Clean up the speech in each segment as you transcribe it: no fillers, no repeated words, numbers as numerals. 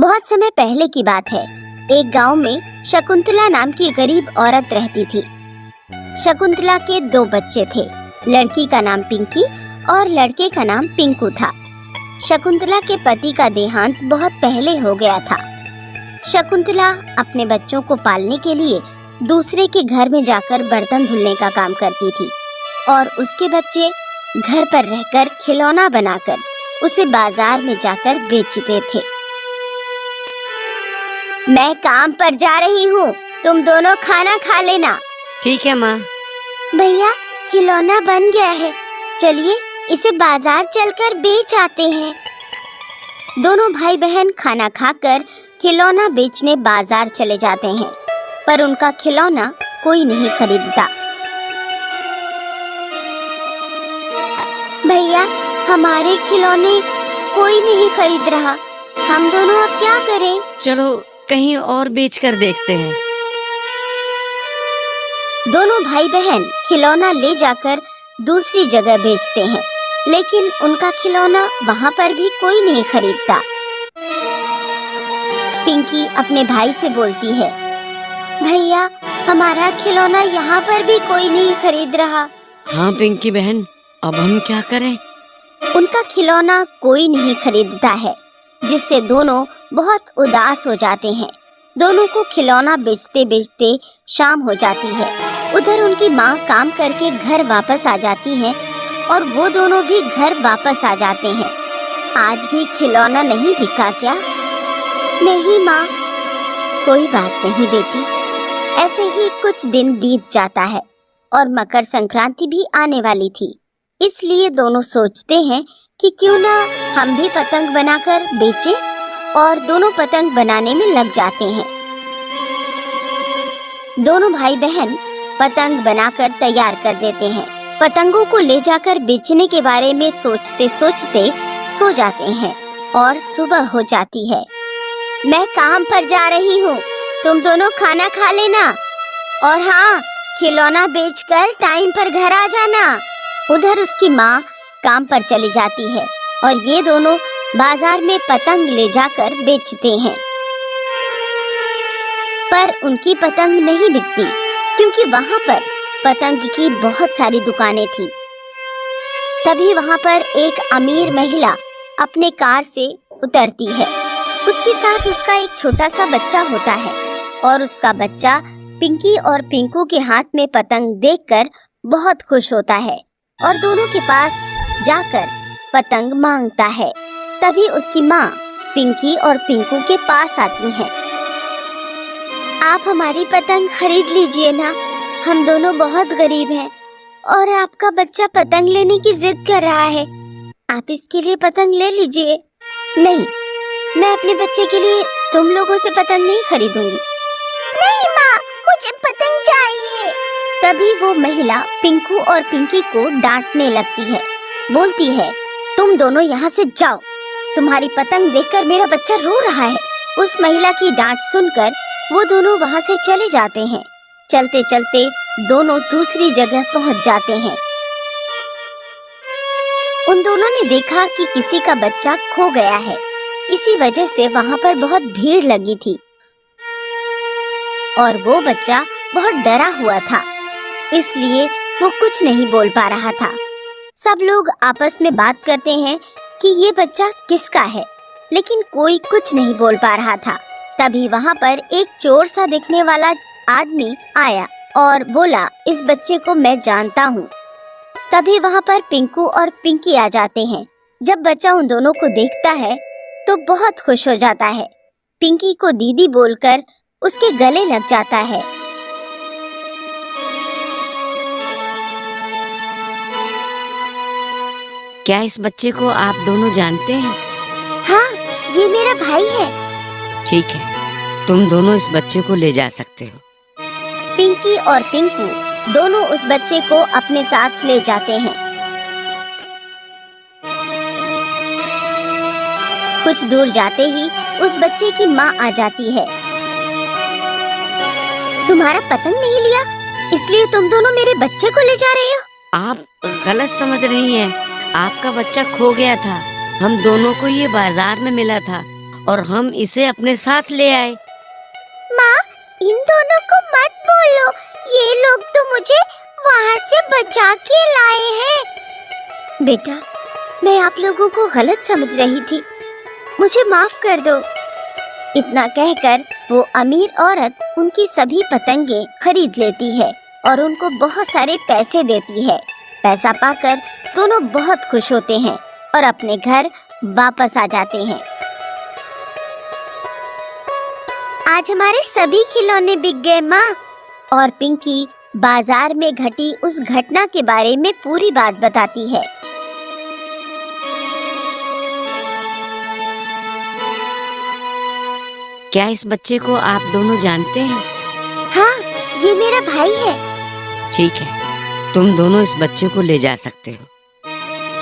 बहुत समय पहले की बात है। एक गांव में शकुंतला नाम की गरीब औरत रहती थी। शकुंतला के 2 बच्चे थे। लड़की का नाम पिंकी और लड़के का नाम पिंकू था। शकुंतला के पति का देहांत बहुत पहले हो गया था। शकुंतला अपने बच्चों को पालने के लिए दूसरे के घर में जाकर बर्तन धुलने का काम करती थी और उसके बच्चे घर पर रहकर खिलौना बनाकर उसे बाजार में जाकर बेचते थे। मैं काम पर जा रही हूँ, तुम दोनों खाना खा लेना। ठीक है माँ। भैया, खिलौना बन गया है, चलिए इसे बाजार चलकर बेच आते हैं। दोनों भाई बहन खाना खाकर खिलौना बेचने बाजार चले जाते हैं, पर उनका खिलौना कोई नहीं खरीदता। भैया, हमारे खिलौने कोई नहीं खरीद रहा, हम दोनों अब क्या करें? चलो कहीं और बेच कर देखते हैं। दोनों भाई बहन खिलौना ले जाकर दूसरी जगह बेचते हैं, लेकिन उनका खिलौना वहाँ पर भी कोई नहीं खरीदता। पिंकी अपने भाई से बोलती है, भैया, हमारा खिलौना यहाँ पर भी कोई नहीं खरीद रहा। हाँ पिंकी बहन, अब हम क्या करें? उनका खिलौना कोई नहीं खरीदता है, जिससे दोनों बहुत उदास हो जाते हैं। दोनों को खिलौना बेचते बेचते शाम हो जाती है। उधर उनकी माँ काम करके घर वापस आ जाती है और वो दोनों भी घर वापस आ जाते हैं। आज भी खिलौना नहीं बिका क्या? नहीं माँ। कोई बात नहीं बेटी। ऐसे ही कुछ दिन बीत जाता है और मकर संक्रांति भी आने वाली थी। इसलिए दोनों सोचते हैं कि क्यों ना हम भी पतंग बनाकर बेचें, और दोनों पतंग बनाने में लग जाते हैं। दोनों भाई बहन पतंग बनाकर तैयार कर देते हैं। पतंगों को ले जाकर बेचने के बारे में सोचते सोचते सो जाते हैं और सुबह हो जाती है। मैं काम पर जा रही हूँ, तुम दोनों खाना खा लेना, और हाँ, खिलौना बेचकर टाइम पर घर आ जाना। उधर उसकी माँ काम पर चली जाती है और ये दोनों बाजार में पतंग ले जाकर बेचते हैं, पर उनकी पतंग नहीं बिकती क्योंकि वहाँ पर पतंग की बहुत सारी दुकानें थी। तभी वहाँ पर एक अमीर महिला अपने कार से उतरती है। उसके साथ उसका एक छोटा सा बच्चा होता है और उसका बच्चा पिंकी और पिंकू के हाथ में पतंग देखकर बहुत खुश होता है और दोनों के पास जाकर पतंग मांगता है। तभी उसकी माँ पिंकी और पिंकू के पास आती है। आप हमारी पतंग खरीद लीजिए ना, हम दोनों बहुत गरीब हैं और आपका बच्चा पतंग लेने की जिद कर रहा है, आप इसके लिए पतंग ले लीजिए। नहीं, मैं अपने बच्चे के लिए तुम लोगों से पतंग नहीं खरीदूंगी। नहीं माँ, मुझे पतंग चाहिए। तभी वो महिला पिंकू और पिंकी को डांटने लगती है। बोलती है, तुम दोनों यहाँ से जाओ, तुम्हारी पतंग देखकर मेरा बच्चा रो रहा है। उस महिला की डांट सुनकर वो दोनों वहाँ से चले जाते हैं। चलते चलते दोनों दूसरी जगह पहुँच जाते हैं। उन दोनों ने देखा कि किसी का बच्चा खो गया है। इसी वजह से वहाँ पर बहुत भीड़ लगी थी और वो बच्चा बहुत डरा हुआ था, इसलिए वो कुछ नहीं बोल पा रहा था। सब लोग आपस में बात करते हैं कि ये बच्चा किसका है, लेकिन कोई कुछ नहीं बोल पा रहा था। तभी वहाँ पर एक चोर सा दिखने वाला आदमी आया और बोला, इस बच्चे को मैं जानता हूँ। तभी वहाँ पर पिंकू और पिंकी आ जाते हैं। जब बच्चा उन दोनों को देखता है तो बहुत खुश हो जाता है। पिंकी को दीदी बोलकर उसके गले लग जाता है। क्या इस बच्चे को आप दोनों जानते हैं? हाँ, ये मेरा भाई है। ठीक है, तुम दोनों इस बच्चे को ले जा सकते हो। पिंकी और पिंकू दोनों उस बच्चे को अपने साथ ले जाते हैं। कुछ दूर जाते ही उस बच्चे की माँ आ जाती है। तुम्हारा पतंग नहीं लिया, इसलिए तुम दोनों मेरे बच्चे को ले जा रहे हो। आप गलत समझ रही हैं। आपका बच्चा खो गया था, हम दोनों को ये बाजार में मिला था और हम इसे अपने साथ ले आए। माँ, इन दोनों को मत बोलो, ये लोग तो मुझे वहाँ से बचा के लाए हैं। बेटा, मैं आप लोगों को गलत समझ रही थी, मुझे माफ कर दो। इतना कहकर वो अमीर औरत उनकी सभी पतंगे खरीद लेती है और उनको बहुत सारे पैसे देती है। पैसा पाकर दोनों बहुत खुश होते हैं और अपने घर वापस आ जाते हैं। आज हमारे सभी खिलौने बिक गए माँ। और पिंकी बाजार में घटी उस घटना के बारे में पूरी बात बताती है। क्या इस बच्चे को आप दोनों जानते हैं? हाँ, ये मेरा भाई है। ठीक है, तुम दोनों इस बच्चे को ले जा सकते हो।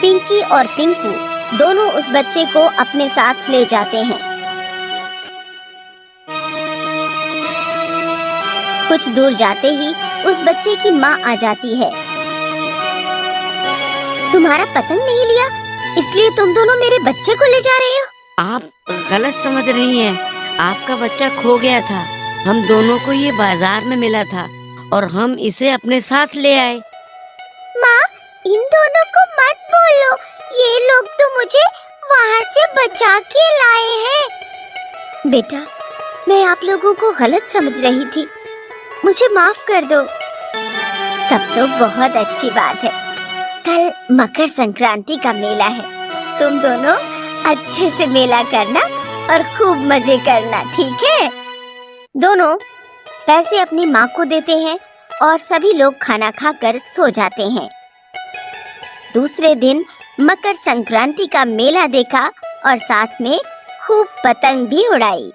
पिंकी और पिंकू दोनों उस बच्चे को अपने साथ ले जाते हैं। कुछ दूर जाते ही उस बच्चे की माँ आ जाती है। तुम्हारा पतंग नहीं लिया, इसलिए तुम दोनों मेरे बच्चे को ले जा रहे हो। आप गलत समझ रही हैं। आपका बच्चा खो गया था। हम दोनों को ये बाजार में मिला था और हम इसे अपने साथ ले आए। माँ, इन दोनों को मत बोलो, ये लोग तो मुझे वहाँ से बचा के लाए हैं। बेटा, मैं आप लोगों को गलत समझ रही थी, मुझे माफ कर दो। तब तो बहुत अच्छी बात है, कल मकर संक्रांति का मेला है। तुम दोनों अच्छे से मेला करना और खूब मजे करना, ठीक है? दोनों पैसे अपनी माँ को देते हैं और सभी लोग खाना खाकर सो जाते हैं। दूसरे दिन मकर संक्रांति का मेला देखा और साथ में खूब पतंग भी उड़ाई।